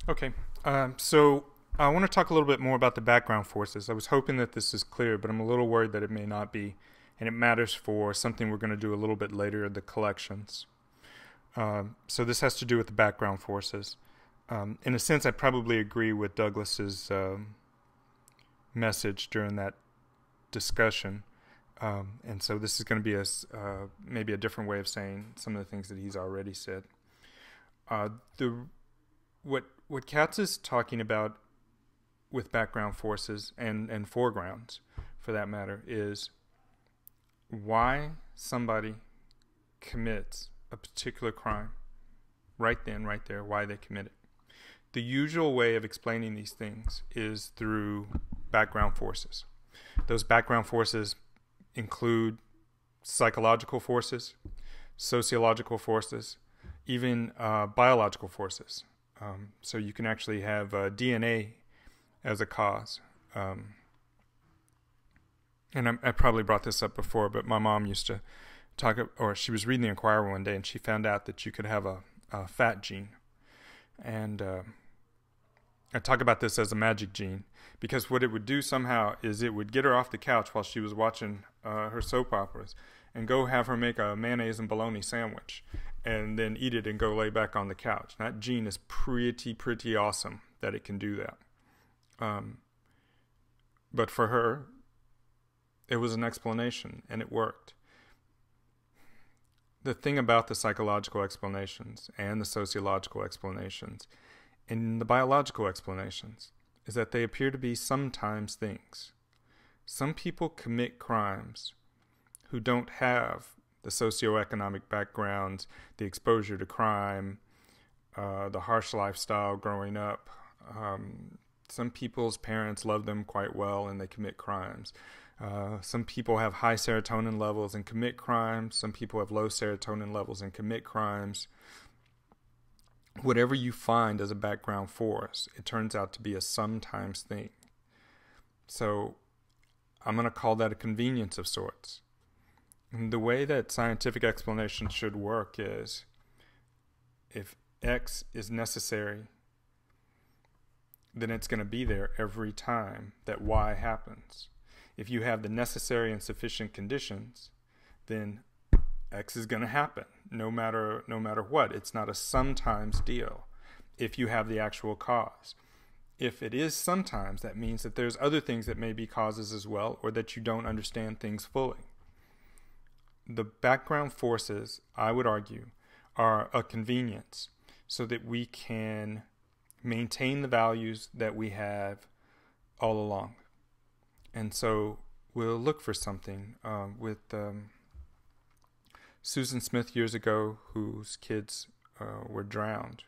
Okay, so I want to talk a little bit more about the background forces. I was hoping that this is clear, but I'm a little worried that it may not be, and it matters for something we're going to do a little bit later, the collections. So this has to do with the background forces. In a sense, I probably agree with Douglas's message during that discussion, and so this is going to be maybe a different way of saying some of the things that he's already said. The what Katz is talking about with background forces and foregrounds, for that matter, is why somebody commits a particular crime right then, right there, why they commit it. The usual way of explaining these things is through background forces. Those background forces include psychological forces, sociological forces, even biological forces. So you can actually have DNA as a cause. And I probably brought this up before, but my mom used to talk, or she was reading the Inquirer one day, and she found out that you could have a fat gene. And I talk about this as a magic gene, because what it would do somehow is it would get her off the couch while she was watching her soap operas and go have her make a mayonnaise and bologna sandwich and then eat it and go lay back on the couch. That gene is pretty awesome that it can do that. But for her, it was an explanation, and it worked. The thing about the psychological explanations and the sociological explanations and the biological explanations is that they appear to be sometimes things. Some people commit crimes who don't have the socioeconomic backgrounds, the exposure to crime, the harsh lifestyle growing up. Some people's parents love them quite well and they commit crimes. Some people have high serotonin levels and commit crimes. Some people have low serotonin levels and commit crimes. Whatever you find as a background force, it turns out to be a sometimes thing. So I'm going to call that a convenience of sorts. And the way that scientific explanation should work is if X is necessary, then it's going to be there every time that Y happens. If you have the necessary and sufficient conditions, then X is going to happen no matter what. It's not a sometimes deal if you have the actual cause. If it is sometimes, that means that there's other things that may be causes as well, or that you don't understand things fully. The background forces, I would argue, are a convenience so that we can maintain the values that we have all along. And so we'll look for something with Susan Smith years ago, whose kids were drowned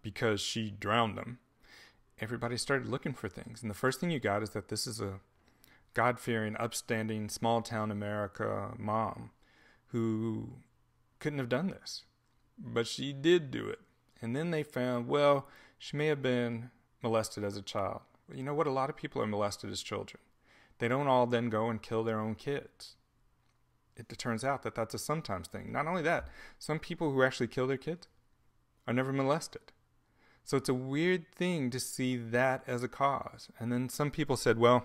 because she drowned them. Everybody started looking for things. And the first thing you got is that this is a God-fearing, upstanding, small-town America mom who couldn't have done this. But she did do it. And then they found, well, she may have been molested as a child. Well, you know what? A lot of people are molested as children. They don't all then go and kill their own kids. It turns out that that's a sometimes thing. Not only that, some people who actually kill their kids are never molested. So it's a weird thing to see that as a cause. And then some people said, well,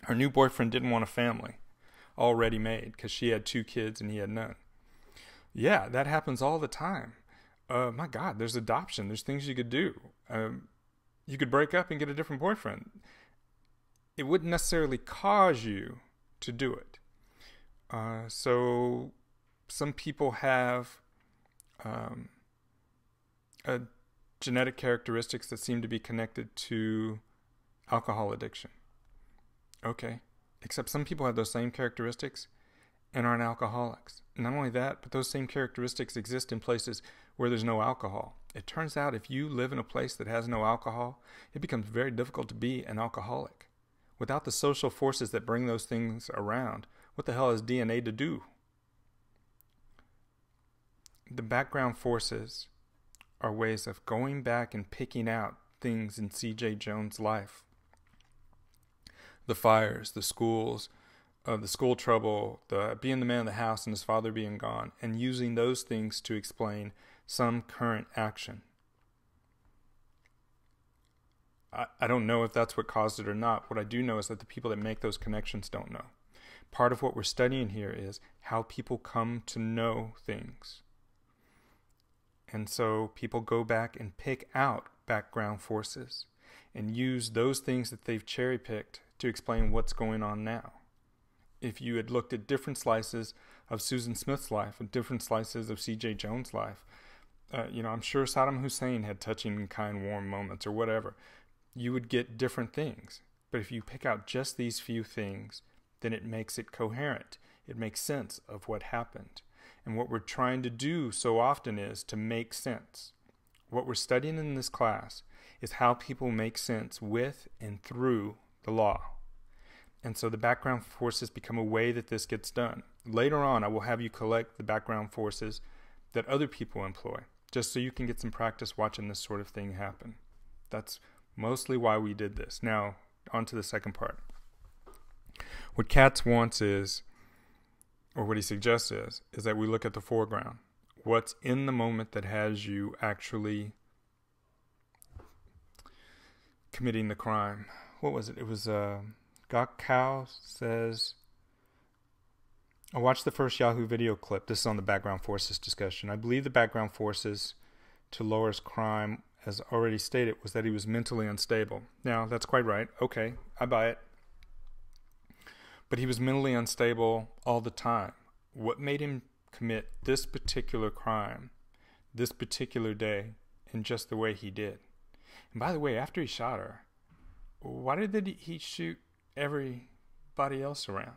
her new boyfriend didn't want a family already made because she had 2 kids and he had none. Yeah, that happens all the time. My God, there's adoption. There's things you could do. You could break up and get a different boyfriend. It wouldn't necessarily cause you to do it. So some people have genetic characteristics that seem to be connected to alcohol addiction. Okay, except some people have those same characteristics and aren't alcoholics. Not only that, but those same characteristics exist in places where there's no alcohol. It turns out if you live in a place that has no alcohol, it becomes very difficult to be an alcoholic. Without the social forces that bring those things around, what the hell is DNA to do? The background forces are ways of going back and picking out things in C.J. Jones' life. The fires, the schools, the school trouble, the being the man of the house and his father being gone, and using those things to explain some current action. I don't know if that's what caused it or not. What I do know is that the people that make those connections don't know. Part of what we're studying here is how people come to know things. And so people go back and pick out background forces and use those things that they've cherry-picked to explain what's going on now. If you had looked at different slices of Susan Smith's life and different slices of C.J. Jones' life, I'm sure Saddam Hussein had touching and kind, warm moments or whatever. You would get different things. But if you pick out just these few things, then it makes it coherent. It makes sense of what happened. And what we're trying to do so often is to make sense. What we're studying in this class is how people make sense with and through the law. And so the background forces become a way that this gets done. Later on, I will have you collect the background forces that other people employ, just so you can get some practice watching this sort of thing happen. That's mostly why we did this. Now, on to the second part. What Katz wants is, or what he suggests is that we look at the foreground. What's in the moment that has you actually committing the crime? What was it? It was, Gakao says, I watched the first Yahoo video clip. This is on the background forces discussion. I believe the background forces to Laura's crime, as already stated, was that he was mentally unstable. Now, that's quite right. Okay, I buy it. But he was mentally unstable all the time. What made him commit this particular crime, this particular day, in just the way he did? And by the way, after he shot her, why did he shoot everybody else around?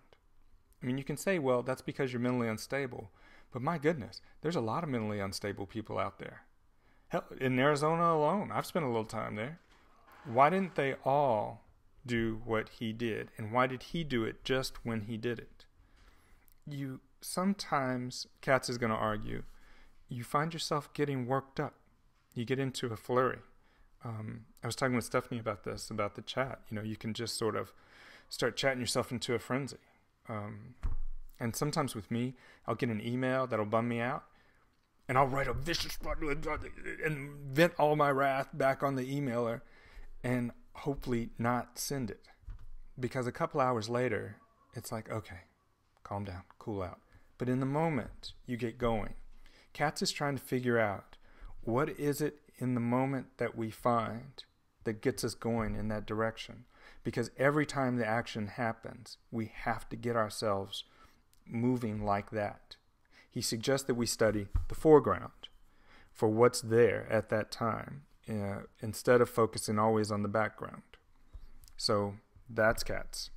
I mean, you can say, well, that's because you're mentally unstable. But my goodness, there's a lot of mentally unstable people out there. Hell, in Arizona alone, I've spent a little time there. Why didn't they all do what he did? And why did he do it just when he did it? You sometimes, Katz is going to argue, you find yourself getting worked up. You get into a flurry. I was talking with Stephanie about this, about the chat. You can just sort of start chatting yourself into a frenzy. And sometimes with me, I'll get an email that'll bum me out, and I'll write a vicious and vent all my wrath back on the emailer and hopefully not send it. Because a couple hours later, it's like, okay, calm down, cool out. But in the moment, you get going. Katz is trying to figure out, what is it in the moment that we find that gets us going in that direction? Because every time the action happens, we have to get ourselves moving like that. He suggests that we study the foreground for what's there at that time, instead of focusing always on the background. So that's Katz.